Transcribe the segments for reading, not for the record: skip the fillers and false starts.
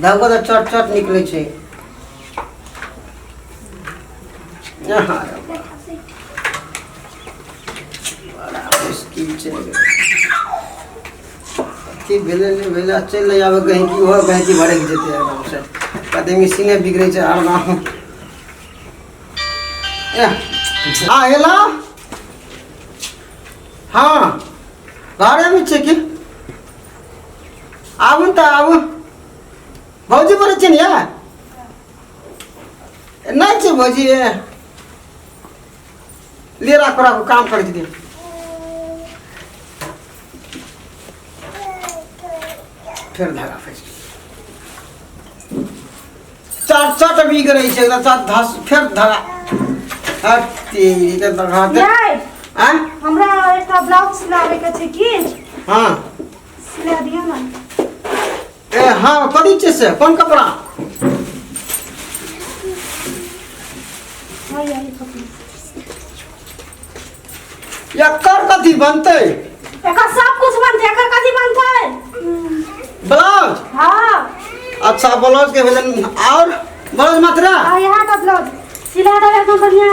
धागो तो चट चट निकले छे। यहाँ बड़ा मुश्किल छे। की भेले नहीं भेले चल नहीं आवे कहीं की हो कहीं की भड़क जेते एकदम से कदे मशीने बिगड़े छे आर ना आ हेलो हाँ घरे में छे की आबू त आबू भौजी बोले छे या नहीं छे भौजी ले राखो राखो काम कर दे फिर धागा फंस चार चार भी करे छे चार धास फिर धागा हट्टी के धागा दे हां हमरा एकटा ब्लाउज सिलावे के छे की हां सिला दियो ना ए हां कदी छे से कौन कपड़ा हाय यार कपड़ा या कर कथी बनते एकर सब कुछ बनते एकर कथी बनते ब्लाउज हां अच्छा ब्लाउज के वजन और ब्लाउज मात्रा आ यहाँ का ब्लाउज सिला दे एकदम बढ़िया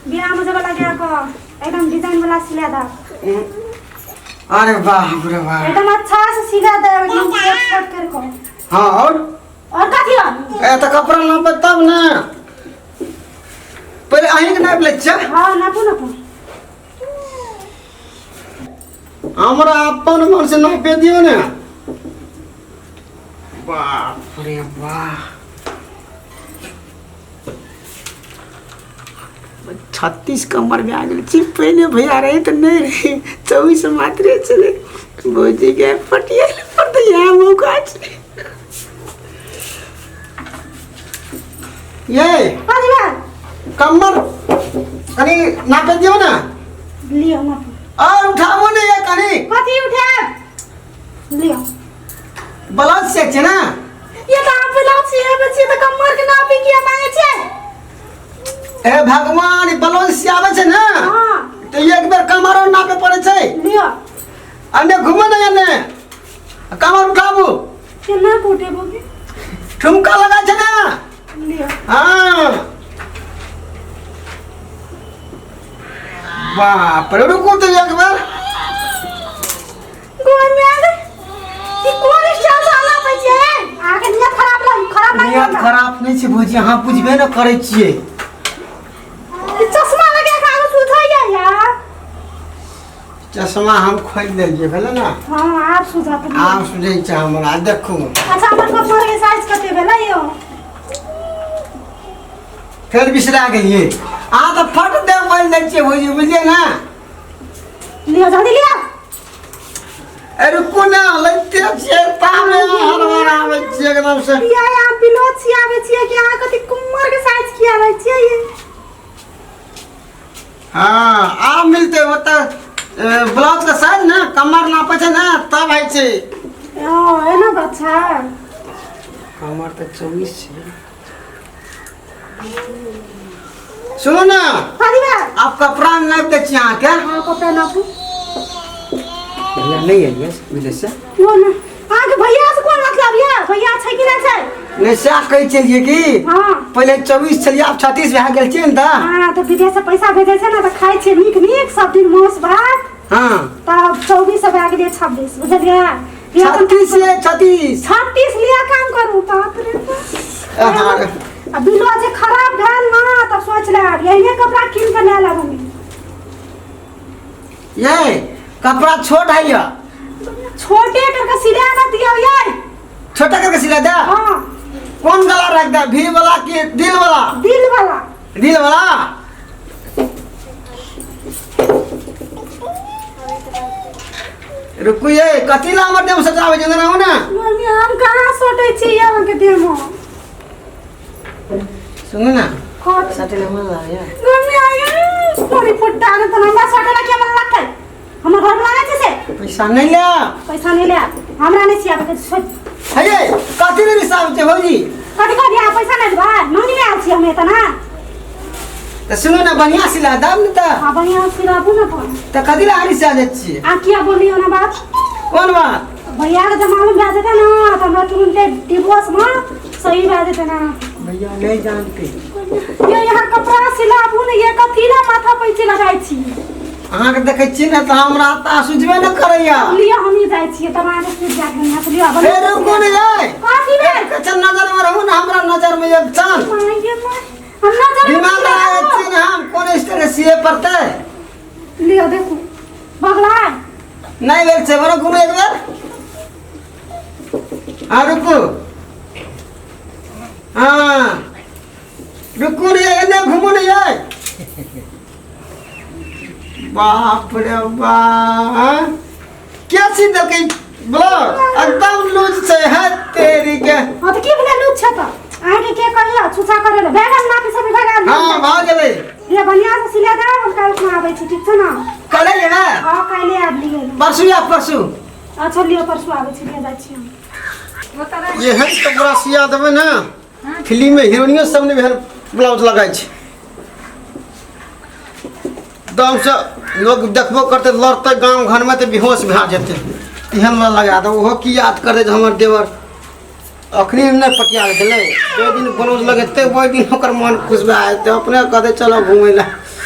बिना मुझे वाला गया को एकदम डिजाइन वाला सिला दे अरे बाप रे बाप एकदम अच्छा से सिला दे एकदम कट कर को हां और कथी ए तो कपड़ा नाप तब ना पहले अहीं के नाप ले छ हां नापू नापू हमरा अपन मन से नाप दियो ना बाप रे वाह 36 कमर में आ गए चिप पहले भैया रहे तो नहीं रहे 24 मात्र चले भौजी के पटिया पर तो यहाँ मौका ये कमर कनी नापे दियो ना लियो नापू और उठाओ ना ये कनी कथी उठा लियो ब्लाउज से छे ना ये तो आप ब्लाउज से बच्चे तो कमर के नापी किया मांगे छे ए भगवान ब्लाउज से आवे छे ना हां तो एक बार कमर और नापे पड़े छे लियो अन्ने घुमे ना ने कमर उठाबू के ना कोटे बोगे ठुमका लगा छे ना लियो हां बाप रे रुको तो एक बार गोर में आ गए कि कौन स्टाइल वाला बच्चे आगे नियत खराब नहीं नियत खराब नहीं छे भौजी हां बुझबे न करे छिए चश्मा लगा के आगे सुझाइया यार चश्मा हम खोल लेलिए भेले ना हां आप सुझा तो आप सुझै छ हमरा देखू अच्छा हमर कमर के साइज कते भेलै यो फिर बिसरा गेलिए आ तो फट दे बोल दै छिए भौजी बुझिए ना लियो जल्दी लियो ए रुको ना लइते छिए तामे हरवर आवे छिए एकदम से या आप पिलोट छी आवे छिए कि अहाँ कति कमर के साइज किया रहै छिए ये हां आ मिलते होता ब्लाउज का साइज ना कमर नापे छे ना तब है छे ओ एना बच्चा कमर तो 24 छे सुनो ना आप कपड़ा नाप दे छी अहाँ के हां कपड़ा नापू भैया नहीं है ये विदेश से क्यों ना आगे भैया से कोन मतलब ये भैया छै कि नहीं छै नहीं से कहि चलिए कि हां पहले 24 छलिए अब 36 भए गेल छिए न हां तो विदेश से पैसा भेजै छै ना तो खाइ छै नीक नीक सब दिन मांस भात हां तब 24 से भए गेल 26 बुझलिए 36 से 36 लिया काम करू बाप रे हां अब बिलो जे खराब भेल ना तब सोच ले यही कपड़ा किन के ले लेबू ये कपड़ा छोट है या छोटे करके सिला ना दियो ये छोटा करके सिला दे हां कौन गला रख दे भी वाला कि दिल वाला दिल वाला दिल वाला रुको ये कथी ला हमर देम सजावे जंग ना हो ना मम्मी हम कहां सोटे छी यहाँ के देमो सुनो ना कोट सटे ले मन या मम्मी आया पूरी फुट्टा ने तो हमरा सोटे ला के मन लगतै हमर घर लागे छै से पैसा नहीं ले पैसा नहीं ले हमरा नहीं छिया के सोच है ये कथी ले हिसाब छे भौजी कथी कह दिया पैसा नहीं बा मांगी ले आल छी हम एतना तो सुनो ना बढ़िया सिला दाम न त हां बढ़िया सिलाबू ना तो कथी ला हारी से आ जात छी आ किया बोलियो ना बात कौन बात भैया के जमाना में भेज दे ना तो हमरा तुरंत डिवोर्स में सही बात है ना भैया नहीं जानते ये यहाँ कपड़ा सिलाबू ने ये कथीला माथा पे लगाई छी अहाँ के देखै छी ना त हमरा ता सुझबे न करैया लिया हम ही जाय छी तमाने से जाके यहाँ लिया बन फेर रुको ने जाय काफी बे कचन नजर में रहू ना हमरा नजर में एक चांद हम नजर दिमाग लगा छी ना हम कौन इस तरह सीए पड़ते लिया देखो बगला नहीं वेल से बरो घूमे एक बार हाँ रुको हाँ रुको रे एने घूमो ने जाय बाप रे बाप क्या सीधा के बोलो एकदम लूज से है तेरी के हां तो की बोले लूज छ त आगे के कहिया छुछा करे ले बैगन ना के सब बैगन हां भाग गेले ये बढ़िया से सिला दे हम कल में आबै छी ठीक छ ना कल है ना हां कल आ लिए परसों या परसों अच्छा लियो परसों आबै छी ले जाय छी हम ये है तो पूरा सिया देबे ना फिल्म में हीरोइनियो सब ने भेल ब्लाउज लगाई छै दम से लोग देखबो करते लड़ते गांव घर में तो बेहोश भा जेते एहन लगा दो ओहो की याद करे जे हमर देवर अखनी ने पटिया गेलै ओइ दिन ब्लाउज लगेते ओइ दिन ओकर मन खुश भा जेते अपने कहते चलो घूमै ला